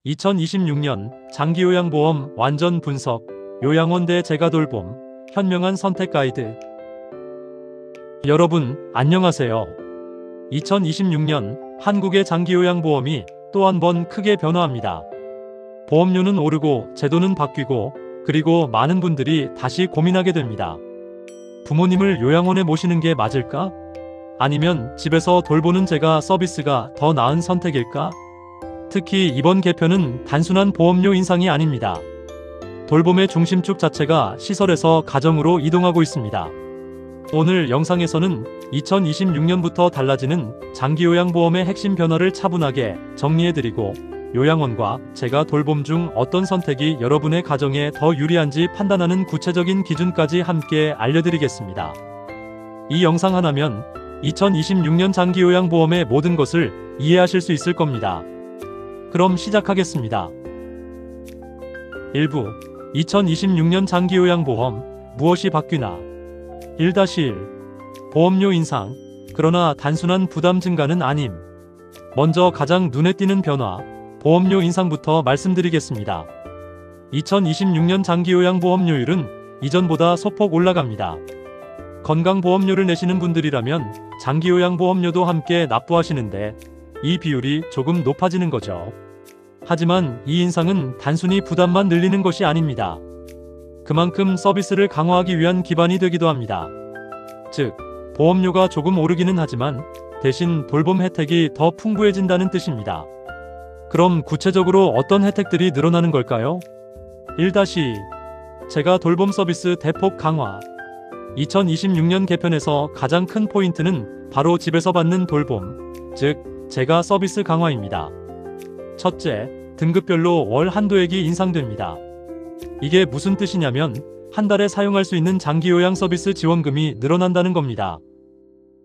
2026년 장기요양보험 완전 분석, 요양원 대 재가돌봄, 현명한 선택 가이드. 여러분, 안녕하세요. 2026년 한국의 장기요양보험이 또 한 번 크게 변화합니다. 보험료는 오르고 제도는 바뀌고, 그리고 많은 분들이 다시 고민하게 됩니다. 부모님을 요양원에 모시는 게 맞을까? 아니면 집에서 돌보는 재가 서비스가 더 나은 선택일까? 특히 이번 개편은 단순한 보험료 인상이 아닙니다. 돌봄의 중심축 자체가 시설에서 가정으로 이동하고 있습니다. 오늘 영상에서는 2026년부터 달라지는 장기요양보험의 핵심 변화를 차분하게 정리해드리고, 요양원과 재가 돌봄 중 어떤 선택이 여러분의 가정에 더 유리한지 판단하는 구체적인 기준까지 함께 알려드리겠습니다. 이 영상 하나면 2026년 장기요양보험의 모든 것을 이해하실 수 있을 겁니다. 그럼 시작하겠습니다. 1부 2026년 장기요양보험 무엇이 바뀌나? 1-1 보험료 인상, 그러나 단순한 부담 증가는 아님. 먼저 가장 눈에 띄는 변화, 보험료 인상부터 말씀드리겠습니다. 2026년 장기요양보험료율은 이전보다 소폭 올라갑니다. 건강보험료를 내시는 분들이라면 장기요양보험료도 함께 납부하시는데 이 비율이 조금 높아지는 거죠. 하지만 이 인상은 단순히 부담만 늘리는 것이 아닙니다. 그만큼 서비스를 강화하기 위한 기반이 되기도 합니다. 즉, 보험료가 조금 오르기는 하지만 대신 돌봄 혜택이 더 풍부해진다는 뜻입니다. 그럼 구체적으로 어떤 혜택들이 늘어나는 걸까요? 1-2 재가 돌봄 서비스 대폭 강화. 2026년 개편에서 가장 큰 포인트는 바로 집에서 받는 돌봄, 즉 재가 서비스 강화입니다. 첫째, 등급별로 월 한도액이 인상됩니다. 이게 무슨 뜻이냐면 한 달에 사용할 수 있는 장기요양 서비스 지원금이 늘어난다는 겁니다.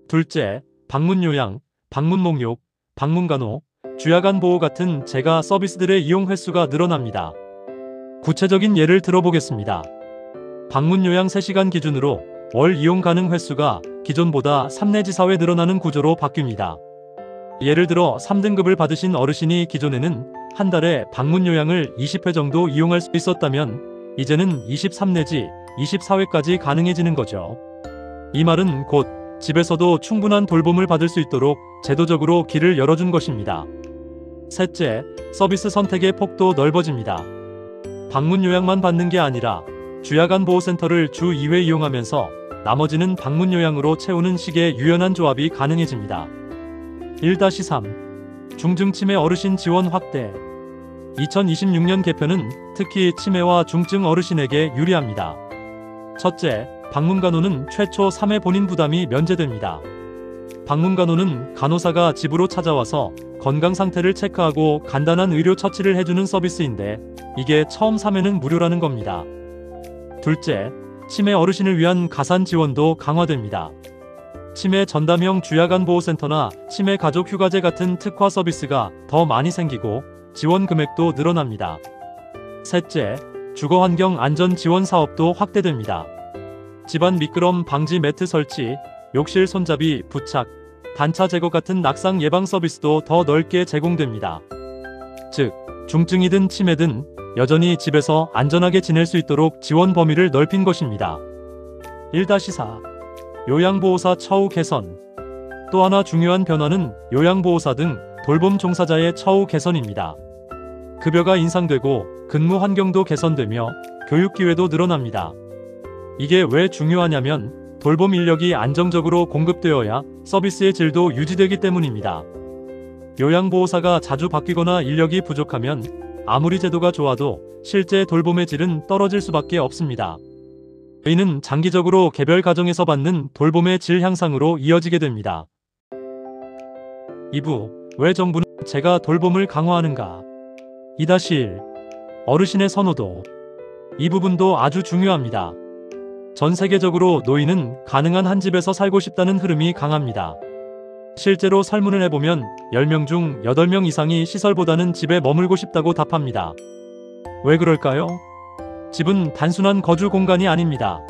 둘째, 방문요양, 방문목욕, 방문간호, 주야간 보호 같은 재가 서비스들의 이용 횟수가 늘어납니다. 구체적인 예를 들어보겠습니다. 방문요양 3시간 기준으로 월 이용 가능 횟수가 기존보다 3 내지 4회 늘어나는 구조로 바뀝니다. 예를 들어 3등급을 받으신 어르신이 기존에는 한 달에 방문요양을 20회 정도 이용할 수 있었다면 이제는 23 내지 24회까지 가능해지는 거죠. 이 말은 곧 집에서도 충분한 돌봄을 받을 수 있도록 제도적으로 길을 열어준 것입니다. 셋째, 서비스 선택의 폭도 넓어집니다. 방문요양만 받는 게 아니라 주야간 보호센터를 주 2회 이용하면서 나머지는 방문요양으로 채우는 식의 유연한 조합이 가능해집니다. 1-3 중증치매 어르신 지원 확대. 2026년 개편은 특히 치매와 중증 어르신에게 유리합니다. 첫째, 방문간호는 최초 3회 본인 부담이 면제됩니다. 방문간호는 간호사가 집으로 찾아와서 건강 상태를 체크하고 간단한 의료 처치를 해주는 서비스인데 이게 처음 3회는 무료라는 겁니다. 둘째, 치매 어르신을 위한 가산 지원도 강화됩니다. 치매 전담형 주야간 보호센터나 치매 가족 휴가제 같은 특화 서비스가 더 많이 생기고 지원 금액도 늘어납니다. 셋째, 주거환경 안전 지원 사업도 확대됩니다. 집안 미끄럼 방지 매트 설치, 욕실 손잡이 부착, 단차 제거 같은 낙상 예방 서비스도 더 넓게 제공됩니다. 즉, 중증이든 치매든 여전히 집에서 안전하게 지낼 수 있도록 지원 범위를 넓힌 것입니다. 1-4 요양보호사 처우 개선. 또 하나 중요한 변화는 요양보호사 등 돌봄 종사자의 처우 개선입니다. 급여가 인상되고 근무 환경도 개선되며 교육 기회도 늘어납니다. 이게 왜 중요하냐면 돌봄 인력이 안정적으로 공급되어야 서비스의 질도 유지되기 때문입니다. 요양보호사가 자주 바뀌거나 인력이 부족하면 아무리 제도가 좋아도 실제 돌봄의 질은 떨어질 수밖에 없습니다. 이는 장기적으로 개별 가정에서 받는 돌봄의 질 향상으로 이어지게 됩니다. 2부 왜 정부는 재가 돌봄을 강화하는가? 2-1 어르신의 선호도. 이 부분도 아주 중요합니다. 전 세계적으로 노인은 가능한 한 집에서 살고 싶다는 흐름이 강합니다. 실제로 설문을 해보면 10명 중 8명 이상이 시설보다는 집에 머물고 싶다고 답합니다. 왜 그럴까요? 집은 단순한 거주 공간이 아닙니다.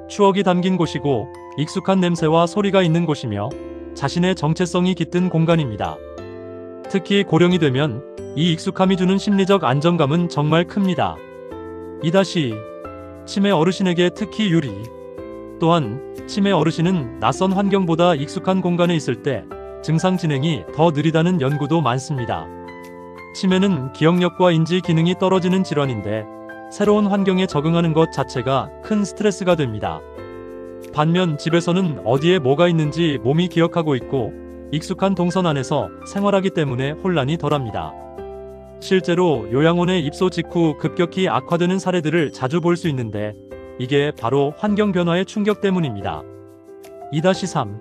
추억이 담긴 곳이고 익숙한 냄새와 소리가 있는 곳이며 자신의 정체성이 깃든 공간입니다. 특히 고령이 되면 이 익숙함이 주는 심리적 안정감은 정말 큽니다. 2- 치매 어르신에게 특히 유리. 또한 치매 어르신은 낯선 환경보다 익숙한 공간에 있을 때 증상 진행이 더 느리다는 연구도 많습니다. 치매는 기억력과 인지 기능이 떨어지는 질환인데 새로운 환경에 적응하는 것 자체가 큰 스트레스가 됩니다. 반면 집에서는 어디에 뭐가 있는지 몸이 기억하고 있고 익숙한 동선 안에서 생활하기 때문에 혼란이 덜합니다. 실제로 요양원에 입소 직후 급격히 악화되는 사례들을 자주 볼 수 있는데 이게 바로 환경 변화의 충격 때문입니다. 2-3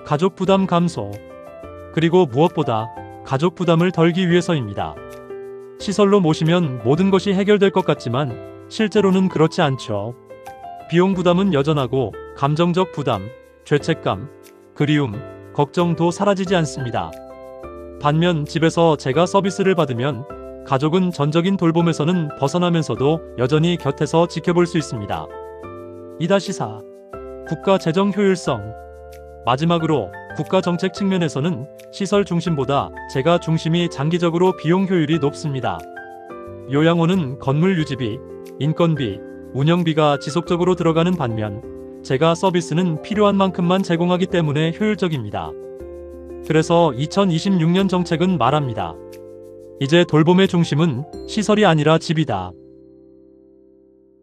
가족 부담 감소. 그리고 무엇보다 가족 부담을 덜기 위해서입니다. 시설로 모시면 모든 것이 해결될 것 같지만 실제로는 그렇지 않죠. 비용 부담은 여전하고 감정적 부담, 죄책감, 그리움, 걱정도 사라지지 않습니다. 반면 집에서 제가 서비스를 받으면 가족은 전적인 돌봄에서는 벗어나면서도 여전히 곁에서 지켜볼 수 있습니다. 2-4 국가 재정 효율성. 마지막으로 국가 정책 측면에서는 시설 중심보다 제가 중심이 장기적으로 비용 효율이 높습니다. 요양원은 건물 유지비, 인건비, 운영비가 지속적으로 들어가는 반면 제가 서비스는 필요한 만큼만 제공하기 때문에 효율적입니다. 그래서 2026년 정책은 말합니다. 이제 돌봄의 중심은 시설이 아니라 집이다.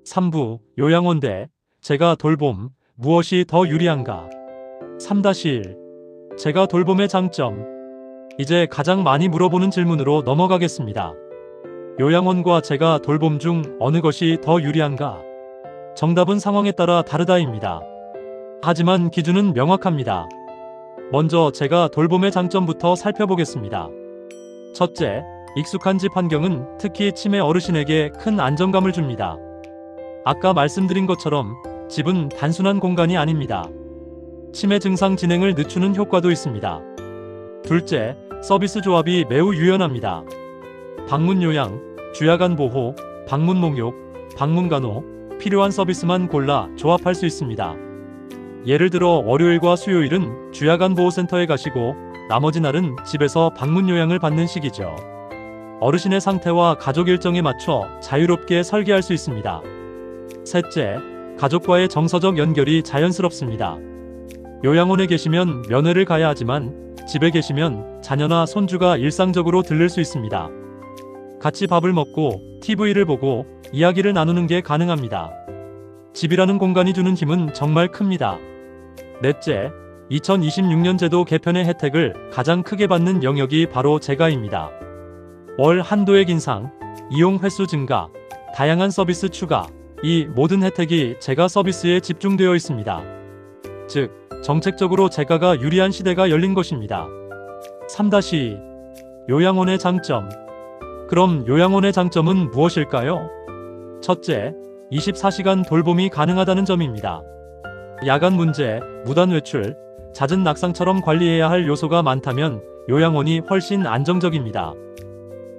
3부 요양원 대 제가 돌봄, 무엇이 더 유리한가? 3-1 제가 돌봄의 장점. 이제 가장 많이 물어보는 질문으로 넘어가겠습니다. 요양원과 제가 돌봄 중 어느 것이 더 유리한가? 정답은 상황에 따라 다르다입니다. 하지만 기준은 명확합니다. 먼저 제가 돌봄의 장점부터 살펴보겠습니다. 첫째, 익숙한 집 환경은 특히 치매 어르신에게 큰 안정감을 줍니다. 아까 말씀드린 것처럼 집은 단순한 공간이 아닙니다. 치매 증상 진행을 늦추는 효과도 있습니다. 둘째, 서비스 조합이 매우 유연합니다. 방문 요양, 주야간 보호, 방문 목욕, 방문 간호, 필요한 서비스만 골라 조합할 수 있습니다. 예를 들어 월요일과 수요일은 주야간 보호센터에 가시고 나머지 날은 집에서 방문 요양을 받는 식이죠. 어르신의 상태와 가족 일정에 맞춰 자유롭게 설계할 수 있습니다. 셋째, 가족과의 정서적 연결이 자연스럽습니다. 요양원에 계시면 면회를 가야 하지만 집에 계시면 자녀나 손주가 일상적으로 들를 수 있습니다. 같이 밥을 먹고 TV를 보고 이야기를 나누는 게 가능합니다. 집이라는 공간이 주는 힘은 정말 큽니다. 넷째, 2026년 제도 개편의 혜택을 가장 크게 받는 영역이 바로 제가입니다. 월 한도액 인상, 이용 횟수 증가, 다양한 서비스 추가, 이 모든 혜택이 제가 서비스에 집중되어 있습니다. 즉, 정책적으로 제가가 유리한 시대가 열린 것입니다. 3-2 요양원의 장점. 그럼 요양원의 장점은 무엇일까요? 첫째, 24시간 돌봄이 가능하다는 점입니다. 야간 문제, 무단 외출, 잦은 낙상처럼 관리해야 할 요소가 많다면 요양원이 훨씬 안정적입니다.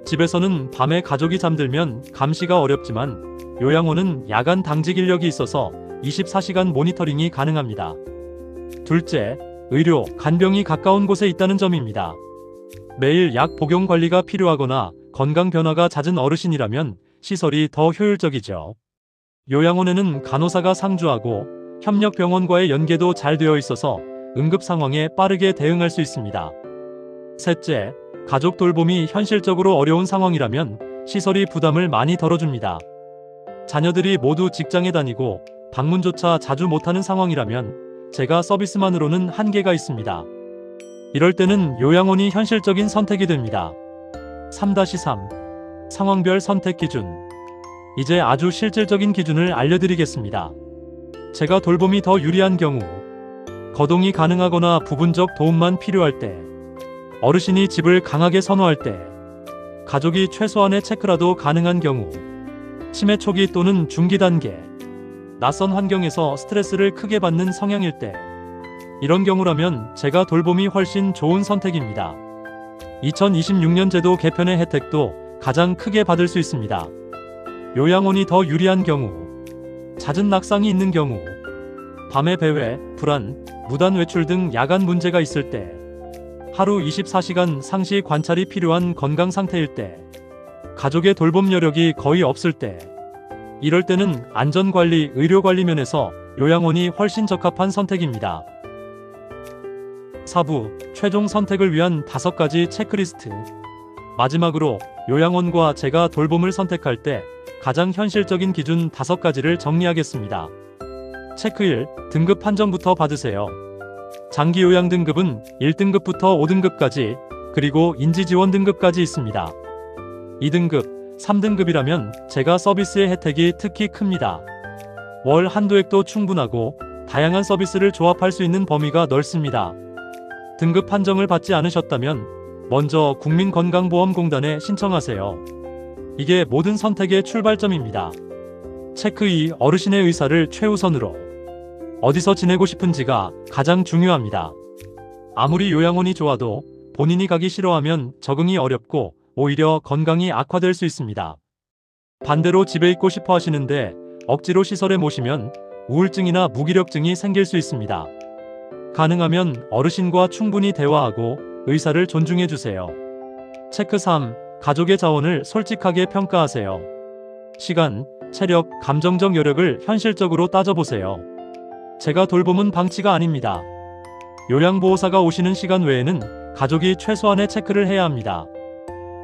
집에서는 밤에 가족이 잠들면 감시가 어렵지만 요양원은 야간 당직 인력이 있어서 24시간 모니터링이 가능합니다. 둘째, 의료, 간병이 가까운 곳에 있다는 점입니다. 매일 약 복용 관리가 필요하거나 건강 변화가 잦은 어르신이라면 시설이 더 효율적이죠. 요양원에는 간호사가 상주하고 협력병원과의 연계도 잘 되어 있어서 응급 상황에 빠르게 대응할 수 있습니다. 셋째, 가족 돌봄이 현실적으로 어려운 상황이라면 시설이 부담을 많이 덜어줍니다. 자녀들이 모두 직장에 다니고 방문조차 자주 못하는 상황이라면 제가 서비스만으로는 한계가 있습니다. 이럴 때는 요양원이 현실적인 선택이 됩니다. 3-3 상황별 선택 기준. 이제 아주 실질적인 기준을 알려드리겠습니다. 제가 돌봄이 더 유리한 경우, 거동이 가능하거나 부분적 도움만 필요할 때, 어르신이 집을 강하게 선호할 때, 가족이 최소한의 체크라도 가능한 경우, 치매 초기 또는 중기 단계, 낯선 환경에서 스트레스를 크게 받는 성향일 때, 이런 경우라면 제가 돌봄이 훨씬 좋은 선택입니다. 2026년 제도 개편의 혜택도 가장 크게 받을 수 있습니다. 요양원이 더 유리한 경우, 잦은 낙상이 있는 경우, 밤의 배회, 불안, 무단 외출 등 야간 문제가 있을 때, 하루 24시간 상시 관찰이 필요한 건강 상태일 때, 가족의 돌봄 여력이 거의 없을 때, 이럴 때는 안전관리, 의료관리 면에서 요양원이 훨씬 적합한 선택입니다. 4부, 최종 선택을 위한 5가지 체크리스트. 마지막으로 요양원과 제가 돌봄을 선택할 때 가장 현실적인 기준 5가지를 정리하겠습니다. 체크 1. 등급 판정부터 받으세요. 장기요양 등급은 1등급부터 5등급까지, 그리고 인지지원 등급까지 있습니다. 2등급, 3등급이라면 제가 서비스의 혜택이 특히 큽니다. 월 한도액도 충분하고 다양한 서비스를 조합할 수 있는 범위가 넓습니다. 등급 판정을 받지 않으셨다면 먼저 국민건강보험공단에 신청하세요. 이게 모든 선택의 출발점입니다. 체크 2. 어르신의 의사를 최우선으로. 어디서 지내고 싶은지가 가장 중요합니다. 아무리 요양원이 좋아도 본인이 가기 싫어하면 적응이 어렵고 오히려 건강이 악화될 수 있습니다. 반대로 집에 있고 싶어 하시는데 억지로 시설에 모시면 우울증이나 무기력증이 생길 수 있습니다. 가능하면 어르신과 충분히 대화하고 의사를 존중해 주세요. 체크 3. 가족의 자원을 솔직하게 평가하세요. 시간, 체력, 감정적 여력을 현실적으로 따져보세요. 제가 돌봄은 방치가 아닙니다. 요양보호사가 오시는 시간 외에는 가족이 최소한의 체크를 해야 합니다.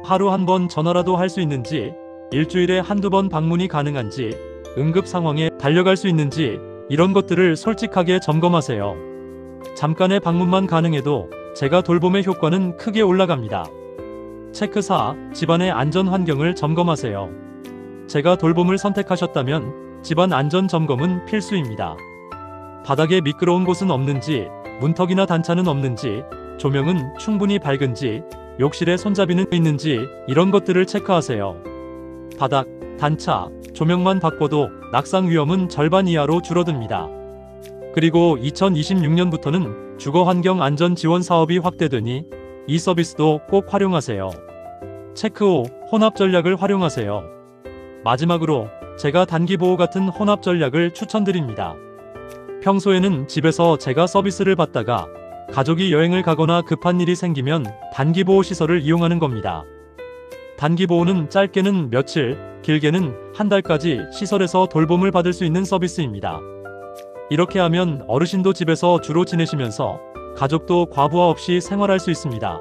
하루 한 번 전화라도 할 수 있는지, 일주일에 한두 번 방문이 가능한지, 응급 상황에 달려갈 수 있는지, 이런 것들을 솔직하게 점검하세요. 잠깐의 방문만 가능해도 제가 돌봄의 효과는 크게 올라갑니다. 체크 4. 집안의 안전 환경을 점검하세요. 제가 돌봄을 선택하셨다면 집안 안전 점검은 필수입니다. 바닥에 미끄러운 곳은 없는지, 문턱이나 단차는 없는지, 조명은 충분히 밝은지, 욕실에 손잡이는 있는지, 이런 것들을 체크하세요. 바닥, 단차, 조명만 바꿔도 낙상 위험은 절반 이하로 줄어듭니다. 그리고 2026년부터는 주거환경 안전 지원 사업이 확대되니 이 서비스도 꼭 활용하세요. 체크 5. 혼합 전략을 활용하세요. 마지막으로 제가 단기보호 같은 혼합 전략을 추천드립니다. 평소에는 집에서 제가 서비스를 받다가 가족이 여행을 가거나 급한 일이 생기면 단기보호 시설을 이용하는 겁니다. 단기보호는 짧게는 며칠, 길게는 한 달까지 시설에서 돌봄을 받을 수 있는 서비스입니다. 이렇게 하면 어르신도 집에서 주로 지내시면서 가족도 과부하 없이 생활할 수 있습니다.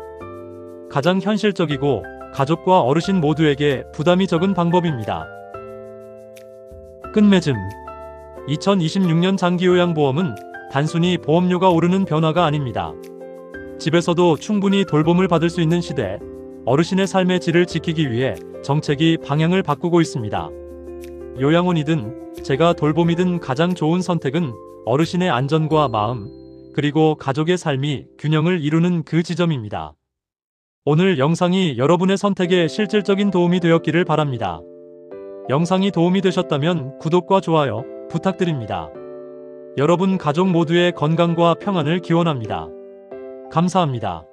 가장 현실적이고 가족과 어르신 모두에게 부담이 적은 방법입니다. 끝맺음. 2026년 장기요양보험은 단순히 보험료가 오르는 변화가 아닙니다. 집에서도 충분히 돌봄을 받을 수 있는 시대, 어르신의 삶의 질을 지키기 위해 정책이 방향을 바꾸고 있습니다. 요양원이든 제가 돌봄이든 가장 좋은 선택은 어르신의 안전과 마음, 그리고 가족의 삶이 균형을 이루는 그 지점입니다. 오늘 영상이 여러분의 선택에 실질적인 도움이 되었기를 바랍니다. 영상이 도움이 되셨다면 구독과 좋아요 부탁드립니다. 여러분 가족 모두의 건강과 평안을 기원합니다. 감사합니다.